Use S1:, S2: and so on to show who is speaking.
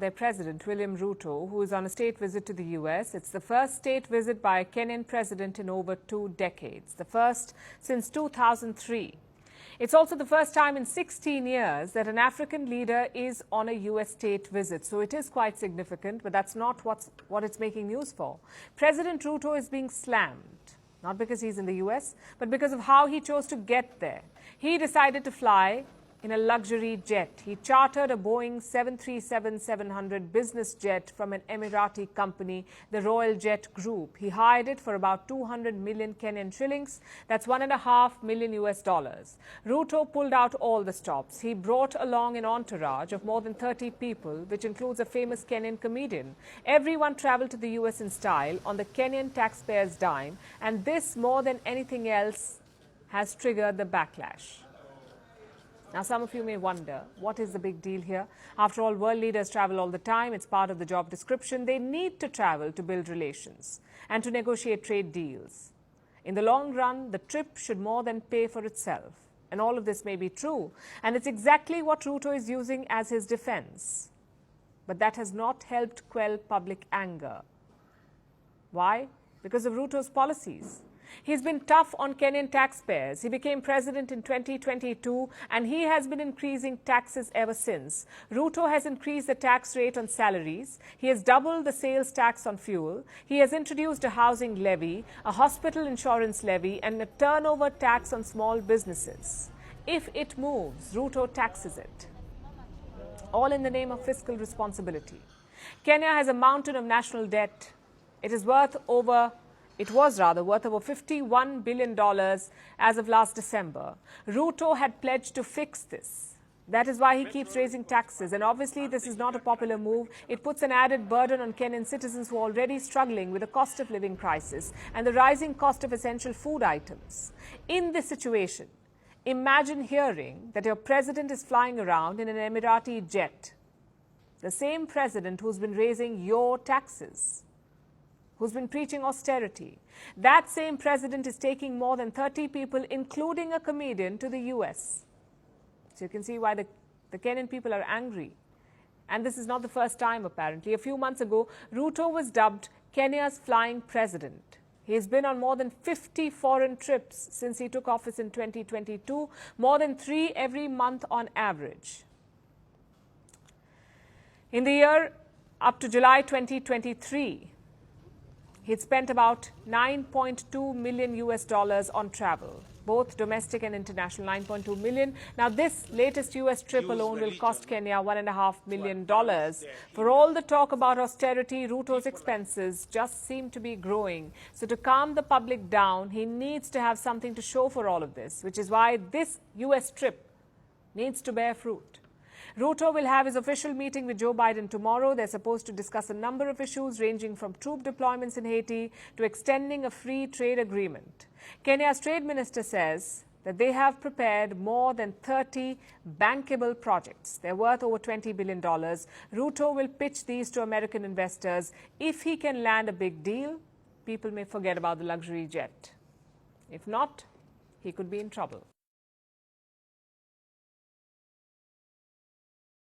S1: their president, William Ruto, who is on a state visit to the US. It's the first state visit by a Kenyan president in over 2 decades, the first since 2003. It's also the first time in 16 years that an African leader is on a US state visit. So it is quite significant, but that's not what it's making news for. President Ruto is being slammed, not because he's in the US, but because of how he chose to get there. He decided to fly in a luxury jet. He chartered a Boeing 737-700 business jet from an Emirati company, the Royal Jet Group. He hired it for about 200 million Kenyan shillings. That's $1.5 million US. Ruto pulled out all the stops. He brought along an entourage of more than 30 people, which includes a famous Kenyan comedian. Everyone traveled to the US in style on the Kenyan taxpayers' dime, and this, more than anything else, has triggered the backlash. Now, some of you may wonder, what is the big deal here? After all, world leaders travel all the time. It's part of the job description. They need to travel to build relations and to negotiate trade deals. In the long run, the trip should more than pay for itself. And all of this may be true. And it's exactly what Ruto is using as his defense. But that has not helped quell public anger. Why? Because of Ruto's policies. He's been tough on Kenyan taxpayers. He became president in 2022 and he has been increasing taxes ever since. Ruto has increased the tax rate on salaries. He has doubled the sales tax on fuel. He has introduced a housing levy, a hospital insurance levy and a turnover tax on small businesses. If it moves, Ruto taxes it. All in the name of fiscal responsibility. Kenya has a mountain of national debt. It was worth over $51 billion as of last December. Ruto had pledged to fix this. That is why he keeps raising taxes. And obviously, this is not a popular move. It puts an added burden on Kenyan citizens who are already struggling with the cost of living crisis and the rising cost of essential food items. In this situation, imagine hearing that your president is flying around in an Emirati jet. The same president who's been raising your taxes, who's been preaching austerity. That same president is taking more than 30 people, including a comedian, to the US. So you can see why the Kenyan people are angry. And this is not the first time, apparently. A few months ago, Ruto was dubbed Kenya's flying president. He's been on more than 50 foreign trips since he took office in 2022, more than 3 every month on average. In the year up to July 2023, he'd spent about $9.2 million US on travel, both domestic and international, 9.2 million. Now, this latest US trip alone will cost Kenya $1.5 million. For all the talk about austerity, Ruto's expenses just seem to be growing. So to calm the public down, he needs to have something to show for all of this, which is why this US trip needs to bear fruit. Ruto will have his official meeting with Joe Biden tomorrow. They're supposed to discuss a number of issues ranging from troop deployments in Haiti to extending a free trade agreement. Kenya's trade minister says that they have prepared more than 30 bankable projects. They're worth over $20 billion. Ruto will pitch these to American investors. If he can land a big deal, people may forget about the luxury jet. If not, he could be in trouble.